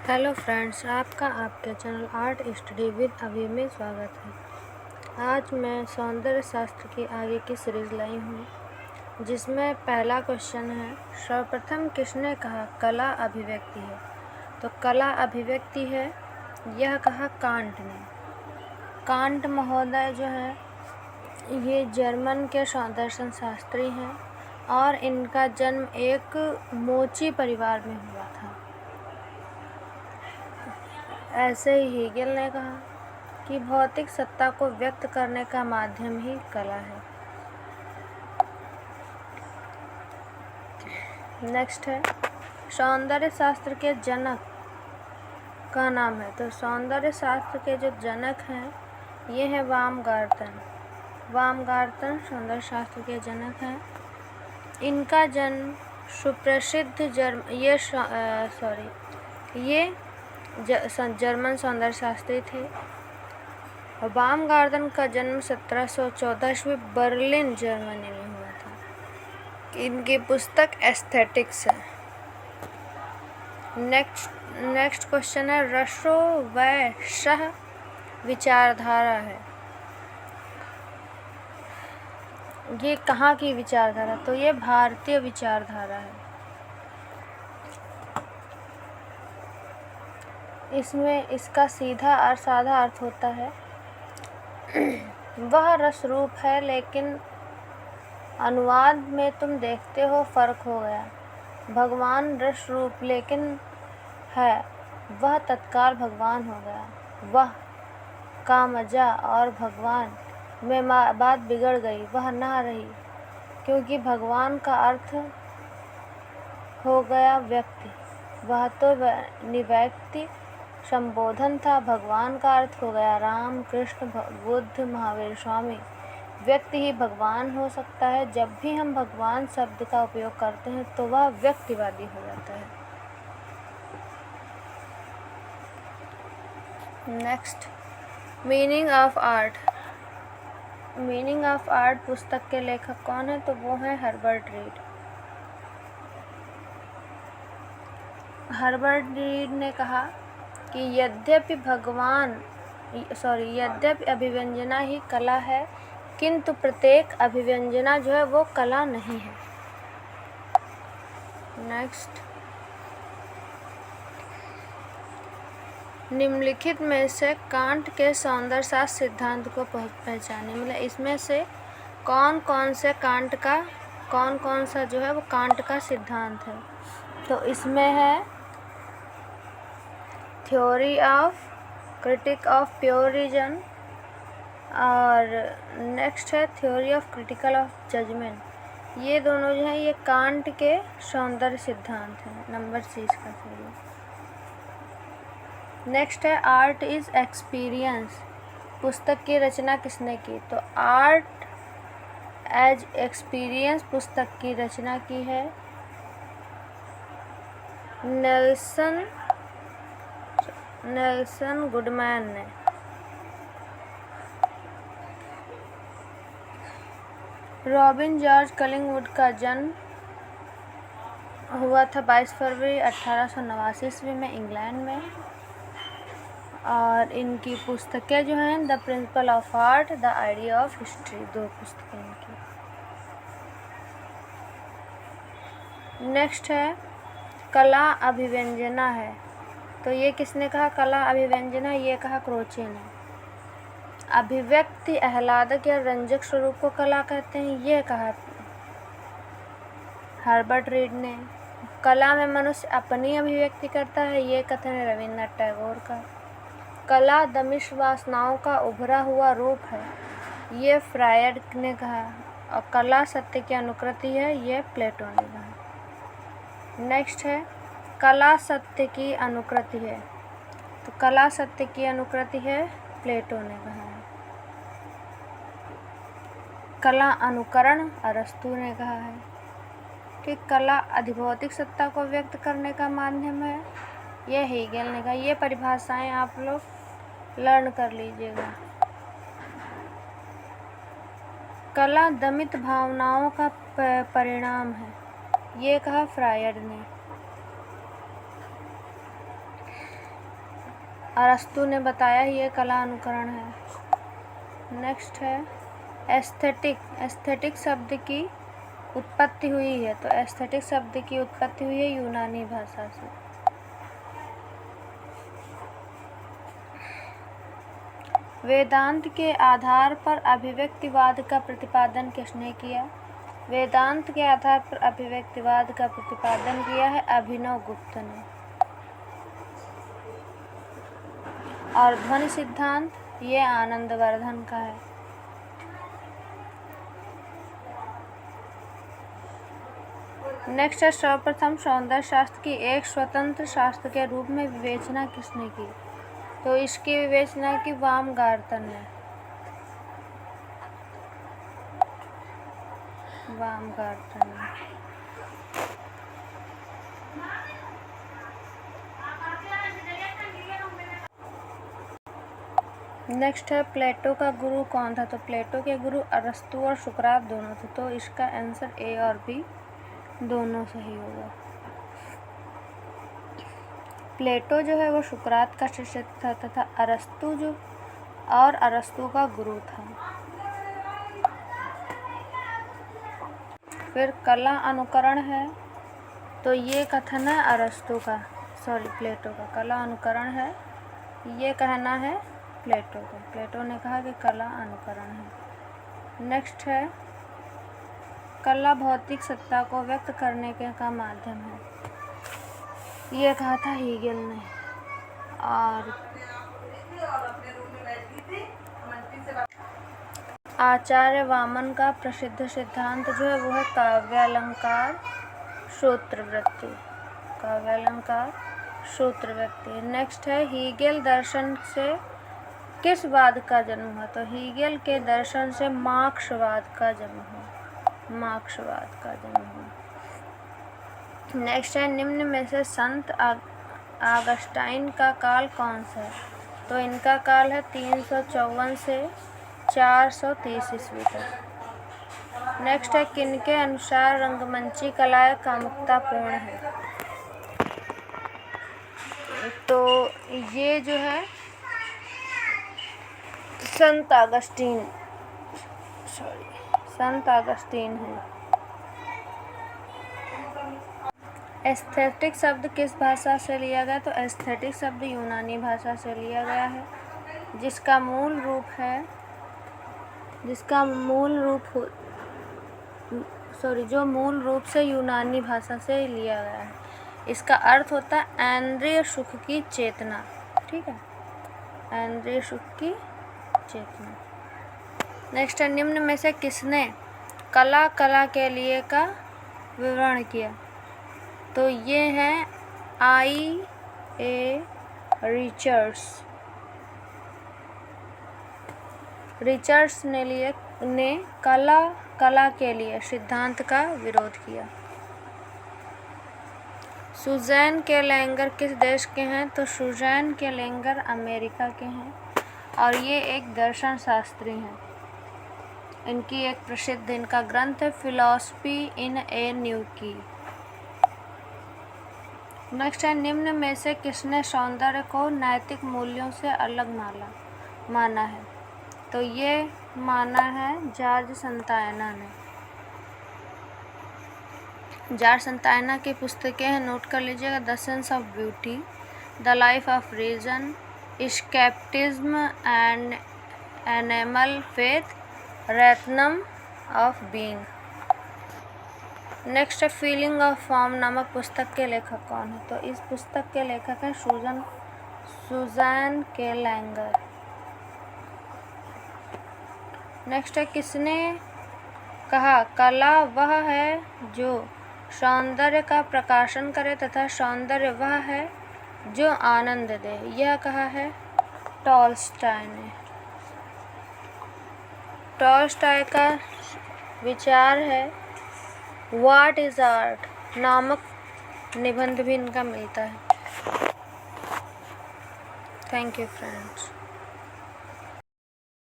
Hello friends, आपका आपके channel art study with अभी में स्वागत है। आज मैं सौंदर्य शास्त्र की आगे की सीरीज लाई हूँ, जिसमें पहला क्वेश्चन है, सर्वप्रथम किसने कहा कला अभिव्यक्ति है? तो कला अभिव्यक्ति है, यह कहा कांट ने। कांट महोदय जो है ये जर्मन के दर्शन शास्त्री हैं और इनका जन्म एक मोची परिवार में हुआ था। ऐसे ही हीगेल ने कहा कि भौतिक सत्ता को व्यक्त करने का माध्यम ही कला है। नेक्स्ट है, सौंदर्य शास्त्र के जनक का नाम है। तो सौंदर्य शास्त्र के जो जनक हैं ये हैं बामगार्टन। बामगार्टन सौंदर्य शास्त्र के जनक हैं। इनका जन्म सुप्रसिद्ध जर्मन सौंदर्य शास्त्री थे। बामगार्टन का जन्म 1714 बर्लिन जर्मनी में हुआ था। इनकी पुस्तक एस्थेटिक्स है। नेक्स्ट क्वेश्चन है, रसो व सह विचारधारा है। ये कहाँ की विचारधारा? तो ये भारतीय विचारधारा है। इसमें इसका सीधा और साधा अर्थ होता है वह रस रूप है, लेकिन अनुवाद में तुम देखते हो फर्क हो गया। भगवान रस रूप लेकिन है, वह तत्काल भगवान हो गया। वह का मजा और भगवान में बात बिगड़ गई, वह ना रही, क्योंकि भगवान का अर्थ हो गया व्यक्ति। वह तो निव्यक्ति संबोधन था, भगवान का अर्थ हो गया राम, कृष्ण, बुद्ध, महावीर, स्वामी। व्यक्ति ही भगवान हो सकता है। जब भी हम भगवान शब्द का उपयोग करते हैं तो वह व्यक्तिवादी हो जाता है। Next, meaning of art. Meaning of art पुस्तक के लेखक कौन है? तो वो है हर्बर्ट रीड। हर्बर्ट रीड ने कहा कि यद्यपि अभिव्यंजना ही कला है, किंतु प्रत्येक अभिव्यंजना जो है वो कला नहीं है। नेक्स्ट, निम्नलिखित में से कांट के सौंदर्य शास्त्र सिद्धांत को पहचाने। मतलब इसमें से कौन कौन सा जो है वो कांट का सिद्धांत है? तो इसमें है theory of critic of pure reason, और नेक्स्ट है theory of critical of judgement. ये दोनों जो हैं ये कांट के सौंदर्य सिद्धांत हैं। नंबर सी इसका सही है। नेक्स्ट है, आर्ट इज एक्सपीरियंस। पुस्तक की रचना किसने की? तो आर्ट एज एक्सपीरियंस पुस्तक की रचना की है नेल्सन गुडमैन ने। रॉबिन जॉर्ज कलिंगवुड का जन्म हुआ था 22 फरवरी 1889 ईस्वी में इंग्लैंड में। और इनकी पुस्तकें जो हैं the principle of art, the idea of history, दो पुस्तकें इनकी। नेक्स्ट है, कला अभिव्यंजना है। तो ये किसने कहा कला अभिव्यंजना? ये कहा क्रोचे ने। अभिव्यक्ति आह्लादक या रंजक स्वरूप को कला कहते हैं, ये कहा हर्बर्ट रीड ने। कला में मनुष्य अपनी अभिव्यक्ति करता है, ये कथन है रविन्द्रनाथ टैगोर का। कला दमिश वासनाओं का उभरा हुआ रूप है, ये फ्रायड ने कहा। और कला सत्य की अनुकृति है, ये प्लेटो ने कहा। नेक्स्ट है, कला सत्य की अनुकृति है। तो कला सत्य की अनुकृति है, प्लेटो ने कहा है। कला अनुकरण अरस्तू ने कहा है। कि कला अधिभौतिक सत्ता को व्यक्त करने का माध्यम है, यह हीगेल ने कहा। ये परिभाषाएं आप लोग लर्न कर लीजिएगा। कला दमित भावनाओं का परिणाम है, ये कहा फ्रायड ने। अरस्तु ने बताया ये कला अनुकरण है। नेक्स्ट है एस्थेटिक। एस्थेटिक शब्द की उत्पत्ति हुई है, तो एस्थेटिक शब्द की उत्पत्ति हुई है यूनानी भाषा से। वेदांत के आधार पर अभिव्यक्तिवाद का प्रतिपादन किसने किया? वेदांत के आधार पर अभिव्यक्तिवाद का प्रतिपादन किया है अभिनव गुप्त ने। और ध्वनि सिद्धांत ये आनंदवर्धन का है। नेक्स्ट है सर्वप्रथम सौंदर्य शास्त्र की एक स्वतंत्र शास्त्र के रूप में विवेचना किसने की? तो इसकी विवेचना की बामगार्टन ने। बामगार्टन ने। नेक्स्ट है प्लेटो का गुरु कौन था? तो प्लेटो के गुरु अरस्तु और सुकरात दोनों थे, तो इसका आंसर ए और बी दोनों सही होगा। प्लेटो जो है वो सुकरात का शिष्य था तथा अरस्तु का गुरु था। फिर कला अनुकरण है, तो ये कथन है अरस्तु का, प्लेटो का। कला अनुकरण है, ये कहना है प्लेटो का। प्लेटो ने कहा कि कला अनुकरण है। नेक्स्ट है कला भौतिक सत्ता को व्यक्त करने के का माध्यम है, ये कहा था हीगेल ने। और आचार्य वामन का प्रसिद्ध सिद्धांत जो है वो है काव्यालंकार सूत्रवृत्ति। काव्यालंकार सूत्रवृत्ति। नेक्स्ट है हीगेल दर्शन से किस वाद का जन्म हुआ? तो हीगेल के दर्शन से मार्क्सवाद का जन्म हुआ। मार्क्सवाद का जन्म हुआ। नेक्स्ट है निम्न में से संत ऑगस्टाइन का काल कौन सा है? तो इनका काल है 354 से 430 ईस्वी तक। नेक्स्ट है किनके अनुसार रंगमंची कलाएं कामुकतापूर्ण है? तो ये जो है संत ऑगस्टीन है। एस्थेटिक शब्द किस भाषा से लिया गया? तो एस्थेटिक शब्द यूनानी भाषा से लिया गया है, जो मूल रूप से यूनानी भाषा से लिया गया है। इसका अर्थ होता है इंद्रिय सुख की चेतना। ठीक है, इंद्रिय सुख की चेतना। नेक्स्ट है निम्न में से किसने कला के लिए का विवरण किया? तो ये है I.A. रिचर्ड्स ने कला के लिए सिद्धांत का विरोध किया। सुज़ैन के लेंगर किस देश के हैं? तो सुज़ैन के लेंगर अमेरिका के हैं और ये एक दर्शन शास्त्री हैं। इनकी एक प्रसिद्ध इनका ग्रंथ है फिलॉसफी इन ए न्यू की। नेक्स्ट है निम्न में से किसने सौंदर्य को नैतिक मूल्यों से अलग माना है? तो ये माना है जॉर्ज संतायना ने। जॉर्ज संतायना की पुस्तकें हैं, नोट कर लीजिएगा, the sense of beauty, the life of reason, scepticism and animal faith, रैथनम ऑफ बीइंग। नेक्स्ट है फीलिंग ऑफ फॉर्म नामक पुस्तक के लेखक कौन है? तो इस पुस्तक के लेखक हैं सुज़ैन के लेंगर। नेक्स्ट है किसने कहा कला वह है जो सौंदर्य का प्रकाशन करे तथा सौंदर्य वह है जो आनंद दे? यह कहा है टॉलस्टॉय ने। टॉलस्टॉय का विचार है व्हाट इज आर्ट नामक निबंध भी इनका मिलता है। Thank you friends.